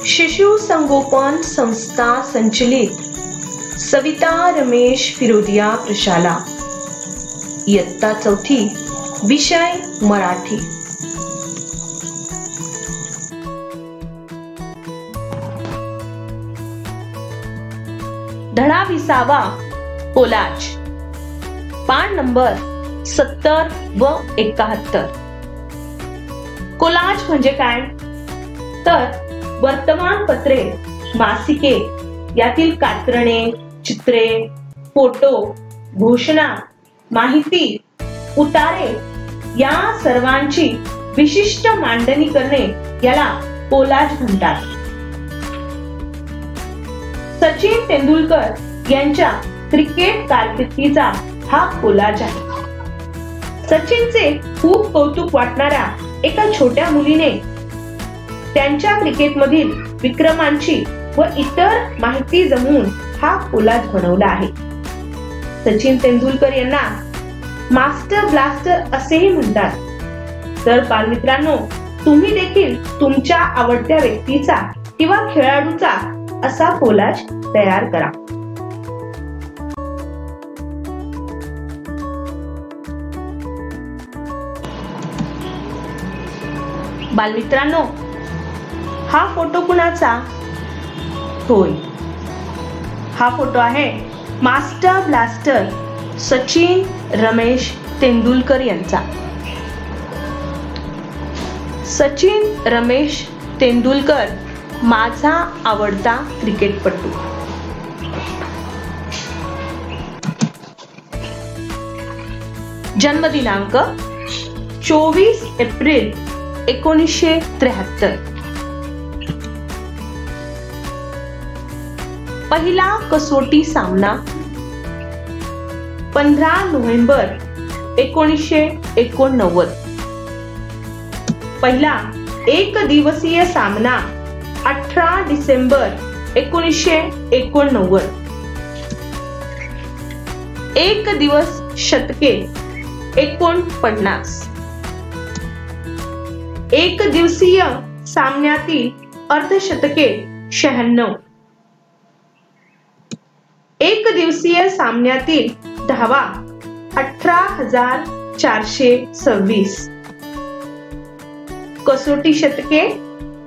शिशु संगोपन संस्था संचलित सविता रमेश फिरोदिया प्रशाला, इयत्ता 4, विषय मराठी। धडा 20वा कोलाज, पान नंबर 70 व 71। कोलाज म्हणजे काय? तर वर्तमानपत्रे, मासिके यातील कात्रणे, चित्रे, फोटो, घोषणा, माहिती, उतारे या सर्वांची विशिष्ट मांडणी करणे याला कोलाज म्हणतात। सचिन तेंडुलकर यांच्या क्रिकेट कारकिर्दीचा हा कोलाज आहे। सचिनचे खूप कौतुक वाटणाऱ्या एका छोट्या मुलीने त्यांच्या क्रिकेटमधील विक्रमांची व इतर माहिती जमवून हा कोलाज बनवला आहे। सचिन तेंडुलकर यांना मास्टर ब्लास्टर असेही म्हणतात। तर बालमित्रांनो, तुम्ही देखील तुमच्या आवडत्या व्यक्तीचा किंवा खेळाडूचा असा कोलाज तयार करा। बालमित्रांनो, हा फोटो कुणाचा? होय, हा फोटो आहे मास्टर ब्लास्टर सचिन रमेश तेंडुलकर यांचा। सचिन रमेश तेंडुलकर माझा आवडता क्रिकेटपटू। जन्म दिनांक 24 एप्रिल 1973। पहिला कसोटी सामना 15 नोव्हेंबर 1989। पहिला एक दिवसीय सामना 18 डिसेंबर 1989। एक दिवस शतके 49। एक दिवसीय सामन्यातील अर्धशतके 96। एक दिवसीय सामन्यातील धावा 18,426। कसोटी शतके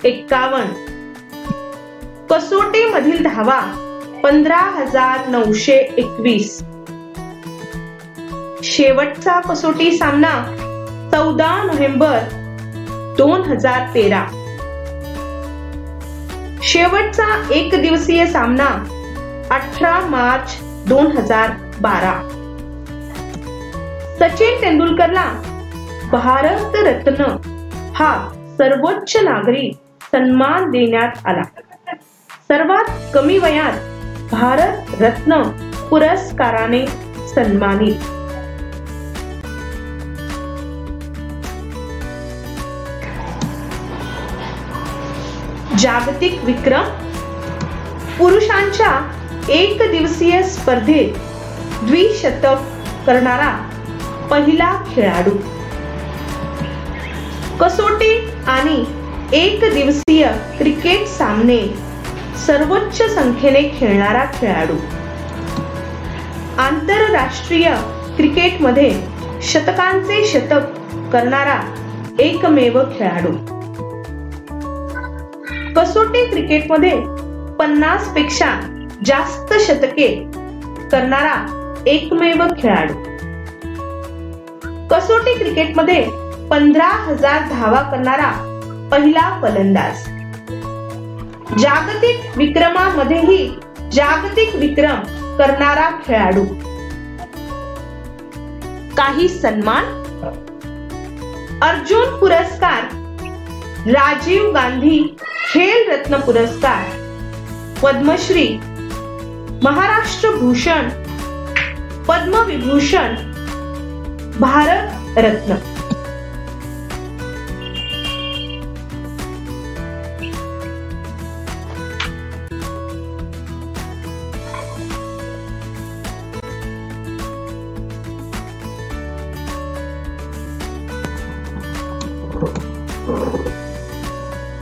51। कसोटी मधील धावा 15,921। शेवटचा कसोटी सामना 14 नोव्हेंबर 2013। शेवटचा एक दिवसीय सामना 18 मार्च 2012। सचिन तेंडुलकरला भारत रत्न हा सर्वोच्च नागरी सन्मान देण्यात आला। सर्वात कमी वयात भारत रत्न पुरस्काराने सन्मानित। जागतिक विक्रम, पुरुषांच्या एक दिवसीय स्पर्धेत द्विशतक करणारा पहिला खेळाडू। कसोटी आणि एक दिवसीय क्रिकेट सामने सर्वोच्च संख्येने खेळणारा खेळाडू। आंतरराष्ट्रीय क्रिकेटमध्ये शतकांचे शतक करणारा एकमेव खेळाडू। कसोटी क्रिकेटमध्ये 50 पेक्षा जास्त शतके करणारा एकमेव खेळाडू। कसोटी क्रिकेटमध्ये 15,000 धावा करणारा पहिला फलंदाज। जागतिक विक्रमामध्येही जागतिक विक्रम करणारा खेळाडू। काही सन्मान: अर्जुन पुरस्कार, राजीव गांधी खेल रत्न पुरस्कार, पद्मश्री, महाराष्ट्र भूषण, पद्मविभूषण, भारत रत्न।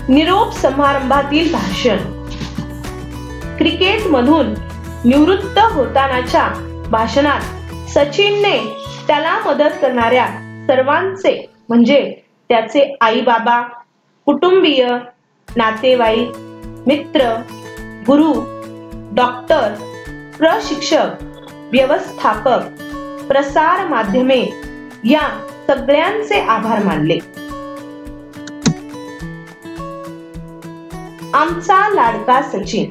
निरोप समारंभातील भाषण, क्रिकेट मधून निवृत्त होतानाच्या भाषणात सचिनने त्याला मदत करणाऱ्या सर्वांचे म्हणजे त्याचे आई बाबा, कुटुंबीय, नातेवाईक, मित्र, गुरु, डॉक्टर, प्रशिक्षक, व्यवस्थापक, प्रसार माध्यमे या सगळ्यांचे आभार मानले. आमचा लाडका सचिन.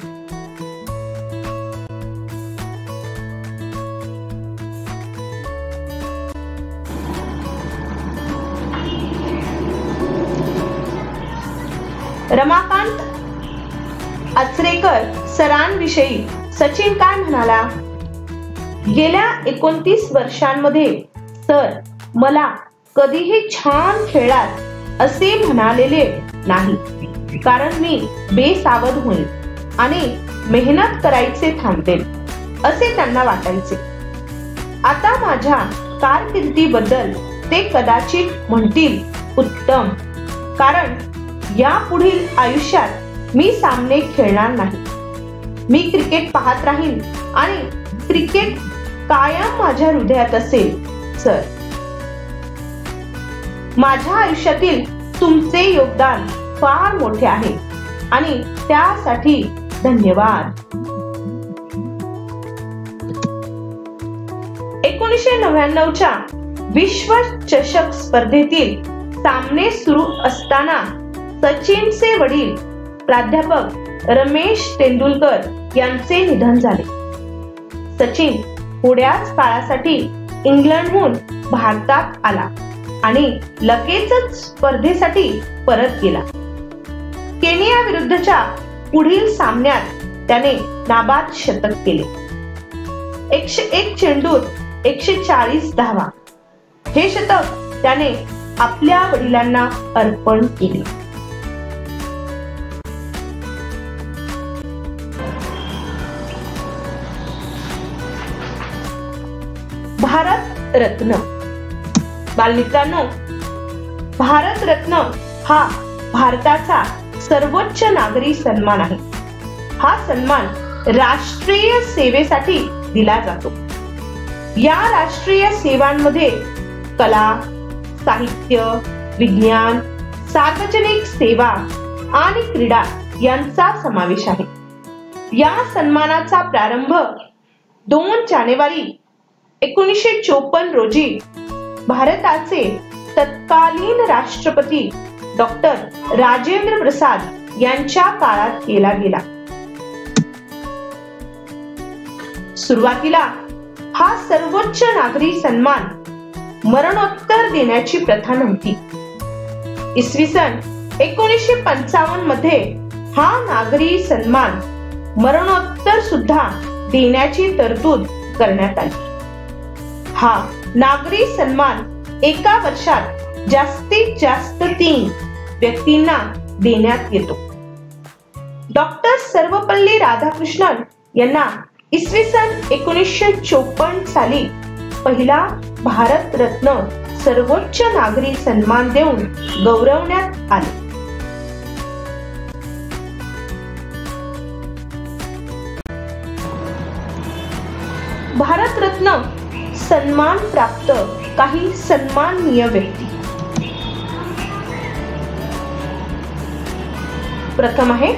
रमाकांत आचरेकर सरांविषयी सचिन काय म्हणाला? गेल्या 29 वर्षांमध्ये सर मला कधीही छान खेळलात असे म्हणालेले नाही, कारण मी बेसावध होईल आणि मेहनत करायचे थांबेल असे त्यांना वाटायचे. आता माझ्या कारकिर्दीबद्दल ते कदाचित म्हणतील उत्तम, कारण यापुढील आयुष्यात मी सामने खेळणार नाही. मी क्रिकेट पाहत राहीन आणि क्रिकेट कायम माझ्या हृदयात असेल सर. माझ्या आयुष्यातील तुमचे योगदान फार मोठे आहे आणि त्यासाठी धन्यवाद. 1999च्या विश्व चषक स्पर्धेतील सामने सुरू असताना सचिनचे वडील प्राध्यापक रमेश तेंडुलकर यांचे निधन झाले. सचिन थोड्याच काळासाठी इंग्लंडहून भारतात आला आणि लगेचच स्पर्धेसाठी परत गेला. केनिया विरुद्धच्या पुढील सामन्यात त्याने नाबाद शतक केले. 101 चेंडूत 140 धावा. हे शतक त्याने आपल्या वडिलांना अर्पण केले. भारत रत्न. बालमित्रांनो, भारत रत्न हा भारताचा सर्वोच्च नागरी सन्मान आहे. हा सन्मान राष्ट्रीय सेवेसाठी दिला जातो. या राष्ट्रीय सेवांमध्ये कला, साहित्य, विज्ञान, सार्वजनिक सेवा आणि क्रीडा यांचा समावेश आहे. या सन्मानाचा प्रारंभ 2 जानेवारी 1954 रोजी भारताचे तत्कालीन राष्ट्रपती डॉक्टर राजेंद्र प्रसाद यांच्या काळात केला गेला. सुरुवातीला हा सर्वोच्च नागरी सन्मान मरणोत्तर देण्याची प्रथा नव्हती. इसवी सन 1955 मध्ये हा नागरी सन्मान मरणोत्तर सुद्धा देण्याची तरतूद करण्यात आली. हा नागरी सन्मान एका वर्षात जास्तीत जास्त 3 व्यक्तींना देण्यात येतो. डॉक्टर सर्वपल्ली राधाकृष्णन यांना इसवी सन 1954 साली पहिला भारत रत्न सर्वोच्च नागरी सन्मान देऊन गौरवण्यात आले. भारत रत्न सन्मान प्राप्त काही सन्माननीय व्यक्ती. प्रथम आहे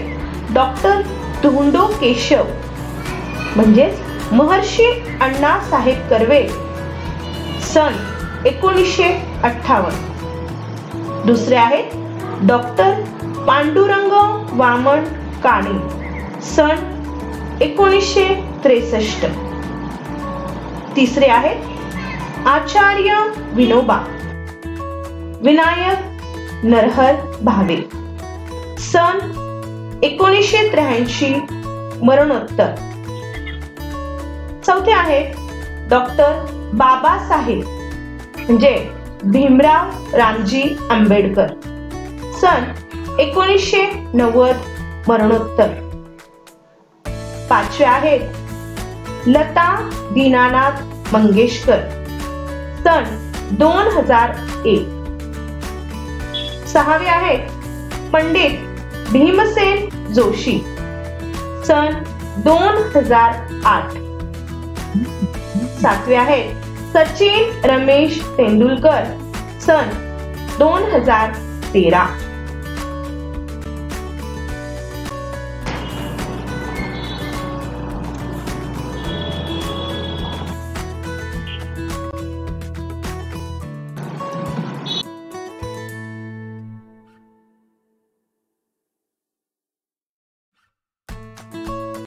डॉक्टर धोंडो केशव म्हणजेच महर्षी अण्णासाहेब कर्वे, सन 1958. दुसरे आहेत डॉक्टर पांडुरंग वामन काणे, सन 1963. तिसरे आहेत आचार्य विनोबा विनायक नरहर भावे, सन 1983 मरणोत्तर. चौथे आहेत डॉक्टर बाबासाहेब म्हणजे भीमराव रामजी आंबेडकर, सन 1990 मरणोत्तर. पाचवे आहेत लता दीनानाथ मंगेशकर, सन 2001. 6वे आहेत पंडित भीमसेन जोशी, सन 2008. 7वे आहेत सचिन रमेश तेंडुलकर, सन 2013.